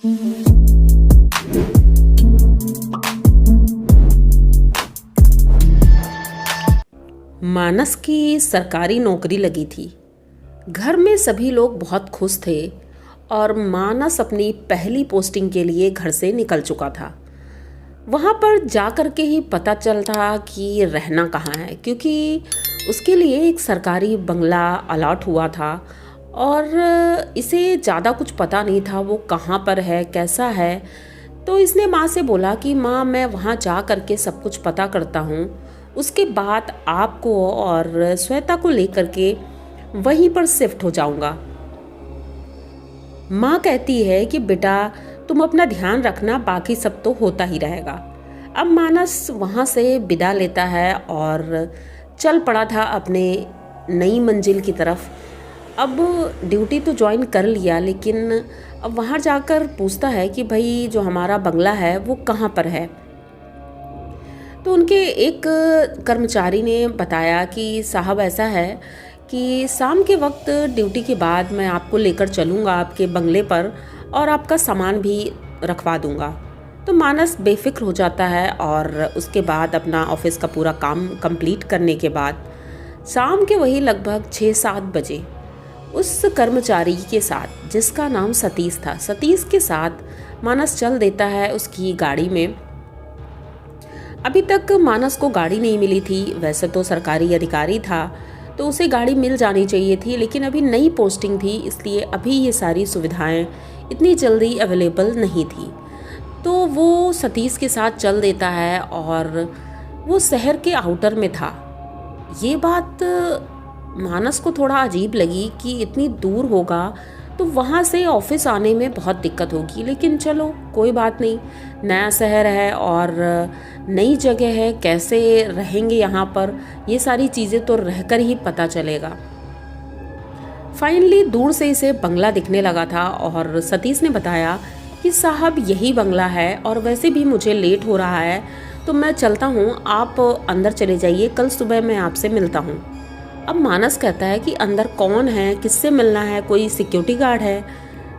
मानस की सरकारी नौकरी लगी थी। घर में सभी लोग बहुत खुश थे और मानस अपनी पहली पोस्टिंग के लिए घर से निकल चुका था। वहाँ पर जा कर के ही पता चलता कि रहना कहाँ है, क्योंकि उसके लिए एक सरकारी बंगला अलॉट हुआ था और इसे ज़्यादा कुछ पता नहीं था वो कहाँ पर है, कैसा है। तो इसने माँ से बोला कि माँ, मैं वहाँ जा कर के सब कुछ पता करता हूँ, उसके बाद आपको और श्वेता को लेकर के वहीं पर शिफ्ट हो जाऊंगा। माँ कहती है कि बेटा तुम अपना ध्यान रखना, बाकी सब तो होता ही रहेगा। अब मानस वहाँ से विदा लेता है और चल पड़ा था अपने नई मंजिल की तरफ। अब ड्यूटी तो ज्वाइन कर लिया, लेकिन अब वहाँ जाकर पूछता है कि भाई जो हमारा बंगला है वो कहाँ पर है। तो उनके एक कर्मचारी ने बताया कि साहब ऐसा है कि शाम के वक्त ड्यूटी के बाद मैं आपको लेकर चलूँगा आपके बंगले पर और आपका सामान भी रखवा दूँगा। तो मानस बेफिक्र हो जाता है और उसके बाद अपना ऑफिस का पूरा काम कंप्लीट करने के बाद शाम के वही लगभग 6-7 बजे उस कर्मचारी के साथ, जिसका नाम सतीश था, सतीश के साथ मानस चल देता है उसकी गाड़ी में। अभी तक मानस को गाड़ी नहीं मिली थी। वैसे तो सरकारी अधिकारी था तो उसे गाड़ी मिल जानी चाहिए थी, लेकिन अभी नई पोस्टिंग थी, इसलिए अभी ये सारी सुविधाएं इतनी जल्दी अवेलेबल नहीं थी। तो वो सतीश के साथ चल देता है और वो शहर के आउटर में था। ये बात मानस को थोड़ा अजीब लगी कि इतनी दूर होगा तो वहाँ से ऑफिस आने में बहुत दिक्कत होगी, लेकिन चलो कोई बात नहीं, नया शहर है और नई जगह है, कैसे रहेंगे यहाँ पर, ये सारी चीज़ें तो रहकर ही पता चलेगा। फाइनली दूर से इसे बंगला दिखने लगा था और सतीश ने बताया कि साहब यही बंगला है और वैसे भी मुझे लेट हो रहा है तो मैं चलता हूँ, आप अंदर चले जाइए, कल सुबह मैं आपसे मिलता हूँ। अब मानस कहता है कि अंदर कौन है, किससे मिलना है, कोई सिक्योरिटी गार्ड है?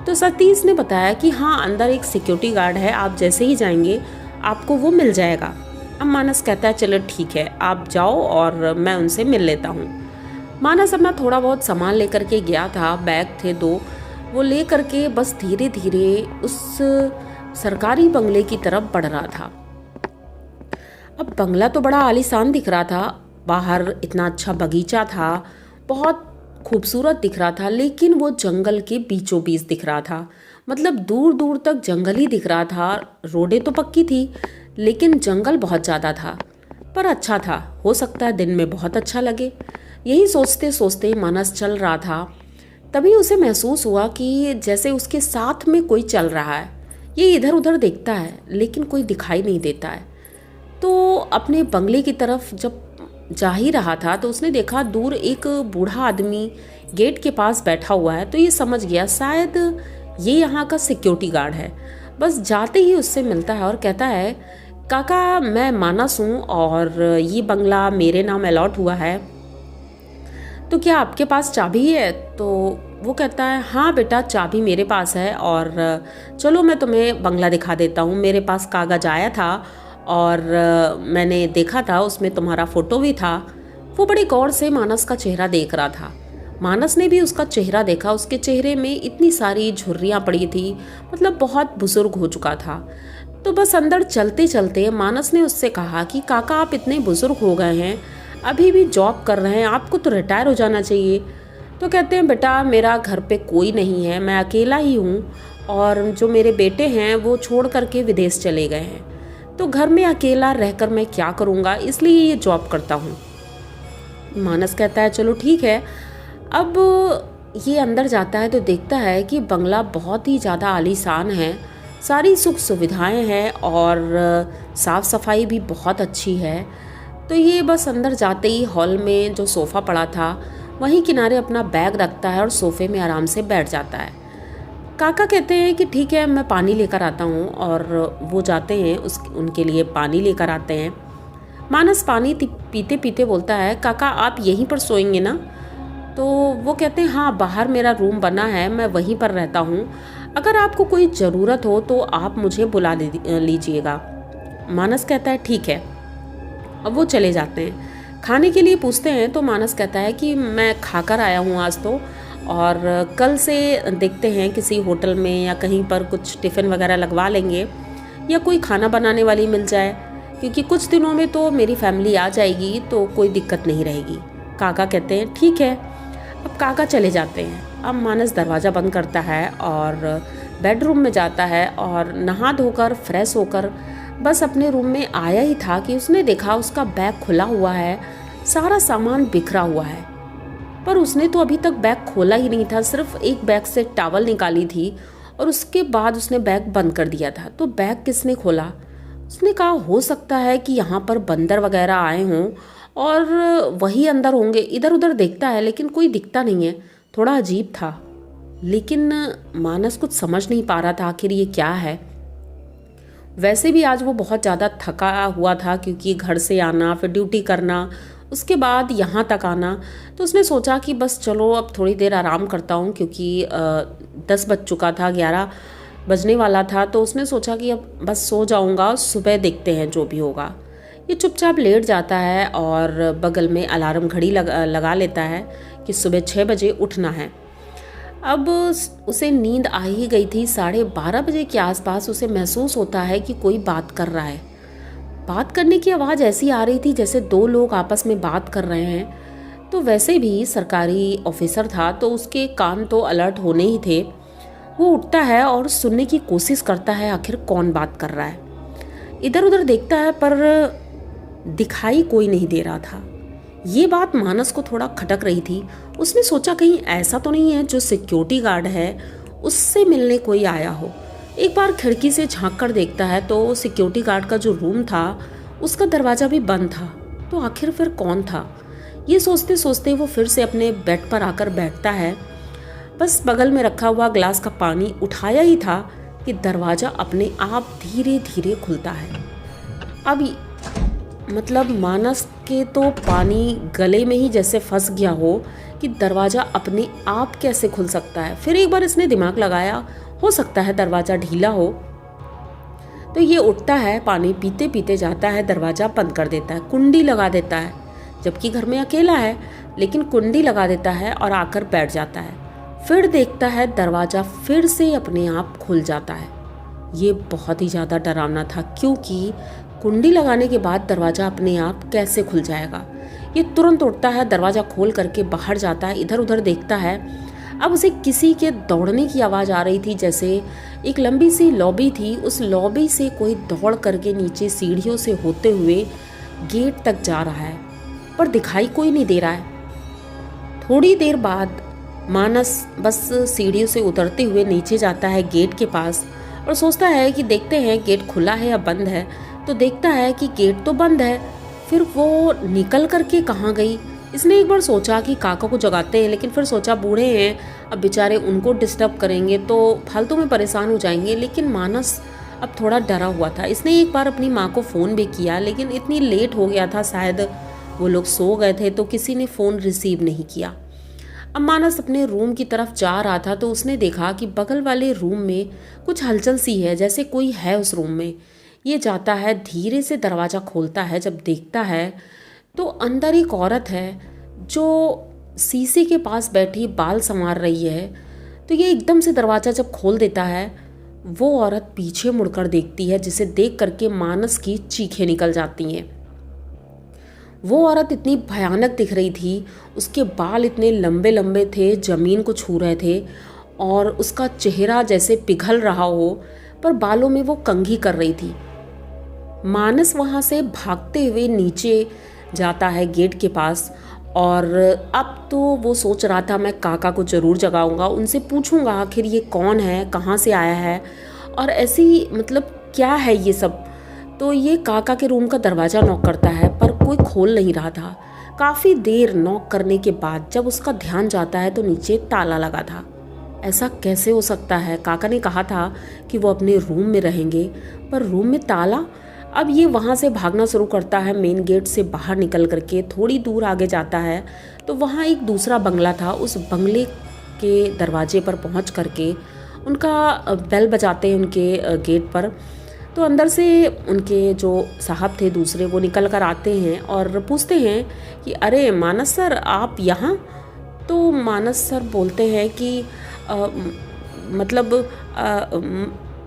तो सतीश ने बताया कि हाँ, अंदर एक सिक्योरिटी गार्ड है, आप जैसे ही जाएंगे आपको वो मिल जाएगा। अब मानस कहता है चलो ठीक है, आप जाओ और मैं उनसे मिल लेता हूँ। मानस अपना थोड़ा बहुत सामान लेकर के गया था, बैग थे 2, वो ले करके बस धीरे धीरे उस सरकारी बंगले की तरफ बढ़ रहा था। अब बंगला तो बड़ा आलीशान दिख रहा था, बाहर इतना अच्छा बगीचा था, बहुत खूबसूरत दिख रहा था, लेकिन वो जंगल के बीचों बीच दिख रहा था। मतलब दूर दूर तक जंगल ही दिख रहा था। रोडें तो पक्की थी लेकिन जंगल बहुत ज़्यादा था, पर अच्छा था, हो सकता है दिन में बहुत अच्छा लगे। यही सोचते सोचते मानस चल रहा था, तभी उसे महसूस हुआ कि जैसे उसके साथ में कोई चल रहा है। ये इधर उधर देखता है लेकिन कोई दिखाई नहीं देता है। तो अपने बंगले की तरफ जब जा ही रहा था तो उसने देखा दूर एक बूढ़ा आदमी गेट के पास बैठा हुआ है। तो ये समझ गया शायद ये यहाँ का सिक्योरिटी गार्ड है। बस जाते ही उससे मिलता है और कहता है, काका मैं मानस हूँ और ये बंगला मेरे नाम अलॉट हुआ है, तो क्या आपके पास चाबी है? तो वो कहता है हाँ बेटा, चाबी मेरे पास है और चलो मैं तुम्हें बंगला दिखा देता हूँ। मेरे पास कागज आया था और मैंने देखा था, उसमें तुम्हारा फ़ोटो भी था। वो बड़ी गौर से मानस का चेहरा देख रहा था। मानस ने भी उसका चेहरा देखा, उसके चेहरे में इतनी सारी झुर्रियाँ पड़ी थी, मतलब बहुत बुजुर्ग हो चुका था। तो बस अंदर चलते चलते मानस ने उससे कहा कि काका आप इतने बुजुर्ग हो गए हैं, अभी भी जॉब कर रहे हैं, आपको तो रिटायर हो जाना चाहिए। तो कहते हैं बेटा मेरा घर पे कोई नहीं है, मैं अकेला ही हूँ और जो मेरे बेटे हैं वो छोड़ करके विदेश चले गए हैं, तो घर में अकेला रहकर मैं क्या करूँगा, इसलिए ये जॉब करता हूँ। मानस कहता है चलो ठीक है। अब ये अंदर जाता है तो देखता है कि बंगला बहुत ही ज़्यादा आलीशान है, सारी सुख सुविधाएं हैं और साफ़ सफाई भी बहुत अच्छी है। तो ये बस अंदर जाते ही हॉल में जो सोफ़ा पड़ा था वहीं किनारे अपना बैग रखता है और सोफ़े में आराम से बैठ जाता है। काका कहते हैं कि ठीक है मैं पानी लेकर आता हूँ, और वो जाते हैं उनके लिए पानी लेकर आते हैं। मानस पानी पीते पीते बोलता है काका आप यहीं पर सोएंगे ना? तो वो कहते हैं हाँ, बाहर मेरा रूम बना है, मैं वहीं पर रहता हूँ, अगर आपको कोई ज़रूरत हो तो आप मुझे बुला लीजिएगा। मानस कहता है ठीक है। अब वो चले जाते हैं। खाने के लिए पूछते हैं तो मानस कहता है कि मैं खाकर आया हूँ आज तो, और कल से देखते हैं किसी होटल में या कहीं पर कुछ टिफ़िन वगैरह लगवा लेंगे, या कोई खाना बनाने वाली मिल जाए, क्योंकि कुछ दिनों में तो मेरी फैमिली आ जाएगी तो कोई दिक्कत नहीं रहेगी। काका कहते हैं ठीक है। अब काका चले जाते हैं। अब मानस दरवाज़ा बंद करता है और बेडरूम में जाता है और नहा धोकर फ्रेश होकर बस अपने रूम में आया ही था कि उसने देखा उसका बैग खुला हुआ है, सारा सामान बिखरा हुआ है। पर उसने तो अभी तक बैग खोला ही नहीं था, सिर्फ एक बैग से टॉवल निकाली थी और उसके बाद उसने बैग बंद कर दिया था। तो बैग किसने खोला? उसने कहा हो सकता है कि यहाँ पर बंदर वगैरह आए हों और वही अंदर होंगे। इधर उधर देखता है लेकिन कोई दिखता नहीं है, थोड़ा अजीब था। लेकिन मानस कुछ समझ नहीं पा रहा था आखिर ये क्या है। वैसे भी आज वो बहुत ज़्यादा थका हुआ था, क्योंकि घर से आना, फिर ड्यूटी करना, उसके बाद यहाँ तक आना। तो उसने सोचा कि बस चलो अब थोड़ी देर आराम करता हूँ, क्योंकि 10 बज चुका था, 11 बजने वाला था। तो उसने सोचा कि अब बस सो जाऊँगा, सुबह देखते हैं जो भी होगा। ये चुपचाप लेट जाता है और बगल में अलार्म घड़ी लगा लेता है कि सुबह 6 बजे उठना है। अब उसे नींद आ ही गई थी। 12:30 बजे के आसपास उसे महसूस होता है कि कोई बात कर रहा है। बात करने की आवाज़ ऐसी आ रही थी जैसे दो लोग आपस में बात कर रहे हैं। तो वैसे भी सरकारी ऑफिसर था तो उसके कान तो अलर्ट होने ही थे। वो उठता है और सुनने की कोशिश करता है आखिर कौन बात कर रहा है। इधर उधर देखता है पर दिखाई कोई नहीं दे रहा था। ये बात मानस को थोड़ा खटक रही थी। उसने सोचा कहीं ऐसा तो नहीं है जो सिक्योरिटी गार्ड है उससे मिलने कोई आया हो। एक बार खिड़की से झांक कर देखता है तो सिक्योरिटी गार्ड का जो रूम था उसका दरवाज़ा भी बंद था। तो आखिर फिर कौन था? ये सोचते सोचते वो फिर से अपने बेड पर आकर बैठता है। बस बगल में रखा हुआ ग्लास का पानी उठाया ही था कि दरवाज़ा अपने आप धीरे धीरे खुलता है। अब मतलब मानस के तो पानी गले में ही जैसे फंस गया हो कि दरवाज़ा अपने आप कैसे खुल सकता है। फिर एक बार इसने दिमाग लगाया, हो सकता है दरवाज़ा ढीला हो। तो ये उठता है, पानी पीते पीते जाता है, दरवाज़ा बंद कर देता है, कुंडी लगा देता है, जबकि घर में अकेला है लेकिन कुंडी लगा देता है और आकर बैठ जाता है। फिर देखता है दरवाज़ा फिर से अपने आप खुल जाता है। ये बहुत ही ज़्यादा डरावना था, क्योंकि कुंडी लगाने के बाद दरवाज़ा अपने आप कैसे खुल जाएगा। ये तुरंत उठता है, दरवाज़ा खोल करके बाहर जाता है, इधर उधर देखता है। अब उसे किसी के दौड़ने की आवाज़ आ रही थी, जैसे एक लंबी सी लॉबी थी, उस लॉबी से कोई दौड़ करके नीचे सीढ़ियों से होते हुए गेट तक जा रहा है, पर दिखाई कोई नहीं दे रहा है। थोड़ी देर बाद मानस बस सीढ़ियों से उतरते हुए नीचे जाता है गेट के पास और सोचता है कि देखते हैं गेट खुला है या बंद है। तो देखता है कि गेट तो बंद है। फिर वो निकल करके कहाँ गई? इसने एक बार सोचा कि काका को जगाते हैं, लेकिन फिर सोचा बूढ़े हैं, अब बेचारे उनको डिस्टर्ब करेंगे तो फालतू में परेशान हो जाएंगे। लेकिन मानस अब थोड़ा डरा हुआ था। इसने एक बार अपनी माँ को फ़ोन भी किया, लेकिन इतनी लेट हो गया था, शायद वो लोग सो गए थे, तो किसी ने फ़ोन रिसीव नहीं किया। अब मानस अपने रूम की तरफ जा रहा था तो उसने देखा कि बगल वाले रूम में कुछ हलचल सी है, जैसे कोई है उस रूम में। ये जाता है, धीरे से दरवाज़ा खोलता है। जब देखता है तो अंदर एक औरत है जो शीशे के पास बैठी बाल संवार रही है। तो ये एकदम से दरवाज़ा जब खोल देता है, वो औरत पीछे मुड़कर देखती है, जिसे देख करके मानस की चीखें निकल जाती हैं। वो औरत इतनी भयानक दिख रही थी, उसके बाल इतने लंबे लंबे थे, ज़मीन को छू रहे थे, और उसका चेहरा जैसे पिघल रहा हो, पर बालों में वो कंघी कर रही थी। मानस वहाँ से भागते हुए नीचे जाता है गेट के पास, और अब तो वो सोच रहा था मैं काका को ज़रूर जगाऊंगा, उनसे पूछूंगा आखिर ये कौन है, कहाँ से आया है, और ऐसी मतलब क्या है ये सब। तो ये काका के रूम का दरवाज़ा नॉक करता है, पर कोई खोल नहीं रहा था। काफ़ी देर नॉक करने के बाद जब उसका ध्यान जाता है तो नीचे ताला लगा था। ऐसा कैसे हो सकता है? काका ने कहा था कि वो अपने रूम में रहेंगे, पर रूम में ताला। अब ये वहाँ से भागना शुरू करता है, मेन गेट से बाहर निकल करके थोड़ी दूर आगे जाता है तो वहाँ एक दूसरा बंगला था। उस बंगले के दरवाजे पर पहुँच करके उनका बेल बजाते हैं उनके गेट पर। तो अंदर से उनके जो साहब थे दूसरे वो निकल कर आते हैं और पूछते हैं कि अरे मानस सर आप यहाँ। तो मानस सर बोलते हैं कि मतलब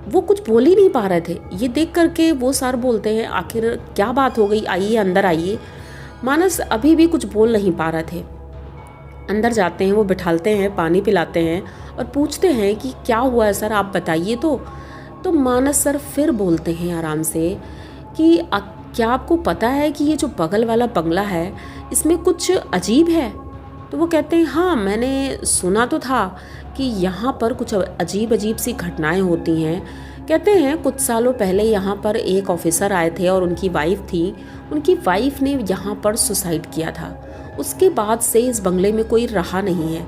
वो कुछ बोल ही नहीं पा रहे थे। ये देख करके वो सर बोलते हैं आखिर क्या बात हो गई, आइए अंदर आइए। मानस अभी भी कुछ बोल नहीं पा रहे थे। अंदर जाते हैं, वो बिठालते हैं, पानी पिलाते हैं और पूछते हैं कि क्या हुआ है सर, आप बताइए। तो मानस सर फिर बोलते हैं आराम से कि क्या आपको पता है कि ये जो बगल वाला बंगला है इसमें कुछ अजीब है। तो वो कहते हैं हाँ मैंने सुना तो था कि यहाँ पर कुछ अजीब अजीब सी घटनाएं होती हैं। कहते हैं कुछ सालों पहले यहाँ पर एक ऑफिसर आए थे और उनकी वाइफ थी। उनकी वाइफ ने यहाँ पर सुसाइड किया था। उसके बाद से इस बंगले में कोई रहा नहीं है।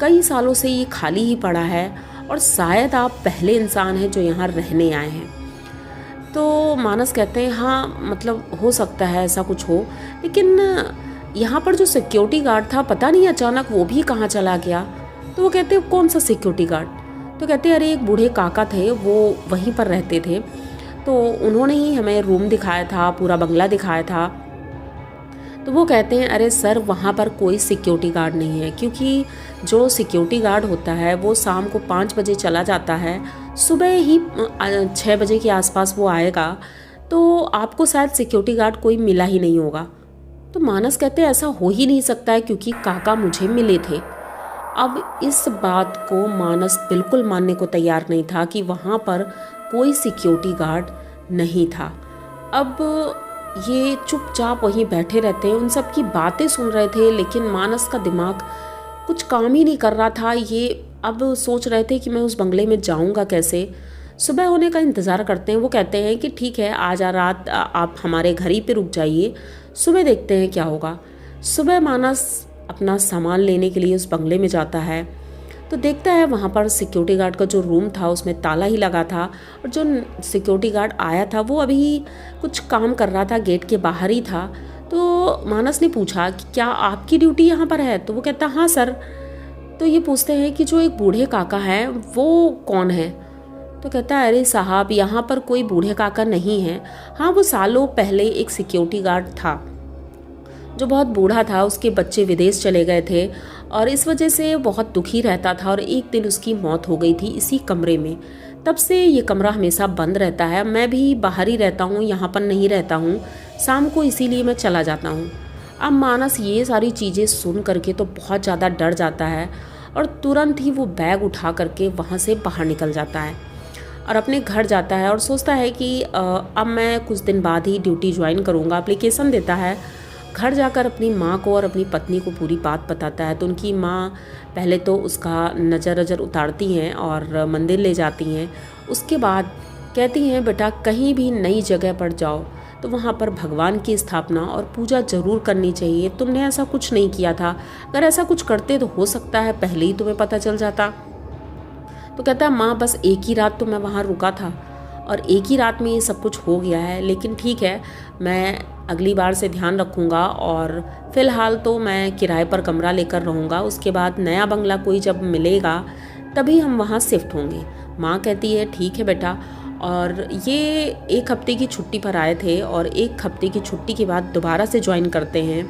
कई सालों से ये खाली ही पड़ा है और शायद आप पहले इंसान हैं जो यहाँ रहने आए हैं। तो मानस कहते हैं हाँ मतलब हो सकता है ऐसा कुछ हो, लेकिन यहाँ पर जो सिक्योरिटी गार्ड था पता नहीं अचानक वो भी कहाँ चला गया। तो वो कहते हैं कौन सा सिक्योरिटी गार्ड। तो कहते हैं अरे एक बूढ़े काका थे, वो वहीं पर रहते थे, तो उन्होंने ही हमें रूम दिखाया था, पूरा बंगला दिखाया था। तो वो कहते हैं अरे सर वहाँ पर कोई सिक्योरिटी गार्ड नहीं है, क्योंकि जो सिक्योरिटी गार्ड होता है वो शाम को 5 बजे चला जाता है, सुबह ही 6 बजे के आसपास वो आएगा। तो आपको शायद सिक्योरिटी गार्ड कोई मिला ही नहीं होगा। तो मानस कहते हैं ऐसा हो ही नहीं सकता है क्योंकि काका मुझे मिले थे। अब इस बात को मानस बिल्कुल मानने को तैयार नहीं था कि वहाँ पर कोई सिक्योरिटी गार्ड नहीं था। अब ये चुपचाप वहीं बैठे रहते हैं, उन सब की बातें सुन रहे थे, लेकिन मानस का दिमाग कुछ काम ही नहीं कर रहा था। ये अब सोच रहे थे कि मैं उस बंगले में जाऊंगा कैसे। सुबह होने का इंतज़ार करते हैं। वो कहते हैं कि ठीक है आज रात आप हमारे घर ही पे रुक जाइए, सुबह देखते हैं क्या होगा। सुबह मानस अपना सामान लेने के लिए उस बंगले में जाता है तो देखता है वहाँ पर सिक्योरिटी गार्ड का जो रूम था उसमें ताला ही लगा था, और जो सिक्योरिटी गार्ड आया था वो अभी कुछ काम कर रहा था, गेट के बाहर ही था। तो मानस ने पूछा कि क्या आपकी ड्यूटी यहाँ पर है। तो वो कहता हाँ सर। तो ये पूछते हैं कि जो एक बूढ़े काका हैं वो कौन है। तो कहता है अरे साहब यहाँ पर कोई बूढ़े काका नहीं है। हाँ वो सालों पहले एक सिक्योरिटी गार्ड था जो बहुत बूढ़ा था, उसके बच्चे विदेश चले गए थे और इस वजह से बहुत दुखी रहता था, और एक दिन उसकी मौत हो गई थी इसी कमरे में। तब से ये कमरा हमेशा बंद रहता है। मैं भी बाहर ही रहता हूँ, यहाँ पर नहीं रहता हूँ शाम को, इसीलिए मैं चला जाता हूँ। अब मानस ये सारी चीज़ें सुन करके तो बहुत ज़्यादा डर जाता है और तुरंत ही वो बैग उठा करके वहाँ से बाहर निकल जाता है और अपने घर जाता है और सोचता है कि अब मैं कुछ दिन बाद ही ड्यूटी ज्वाइन करूँगा। एप्लीकेशन देता है। घर जाकर अपनी माँ को और अपनी पत्नी को पूरी बात बताता है। तो उनकी माँ पहले तो उसका नज़र उतारती हैं और मंदिर ले जाती हैं। उसके बाद कहती हैं बेटा कहीं भी नई जगह पर जाओ तो वहाँ पर भगवान की स्थापना और पूजा ज़रूर करनी चाहिए। तुमने ऐसा कुछ नहीं किया था, अगर ऐसा कुछ करते तो हो सकता है पहले ही तुम्हें पता चल जाता। तो कहता है माँ बस एक ही रात तो मैं वहाँ रुका था और एक ही रात में ये सब कुछ हो गया है, लेकिन ठीक है मैं अगली बार से ध्यान रखूँगा और फ़िलहाल तो मैं किराए पर कमरा लेकर रहूँगा। उसके बाद नया बंगला कोई जब मिलेगा तभी हम वहाँ शिफ्ट होंगे। माँ कहती है ठीक है बेटा। और ये 1 हफ्ते की छुट्टी पर आए थे और 1 हफ्ते की छुट्टी के बाद दोबारा से ज्वाइन करते हैं।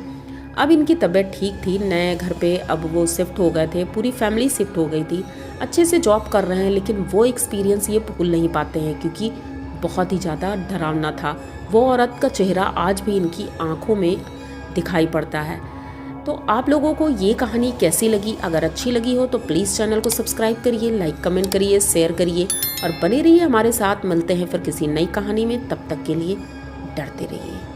अब इनकी तबीयत ठीक थी, नए घर पे अब वो शिफ्ट हो गए थे, पूरी फैमिली शिफ्ट हो गई थी, अच्छे से जॉब कर रहे हैं, लेकिन वो एक्सपीरियंस ये भूल नहीं पाते हैं क्योंकि बहुत ही ज़्यादा डरावना था। वो औरत का चेहरा आज भी इनकी आंखों में दिखाई पड़ता है। तो आप लोगों को ये कहानी कैसी लगी? अगर अच्छी लगी हो तो प्लीज़ चैनल को सब्सक्राइब करिए, लाइक कमेंट करिए, शेयर करिए और बने रहिए हमारे साथ। मिलते हैं फिर किसी नई कहानी में, तब तक के लिए डरते रहिए।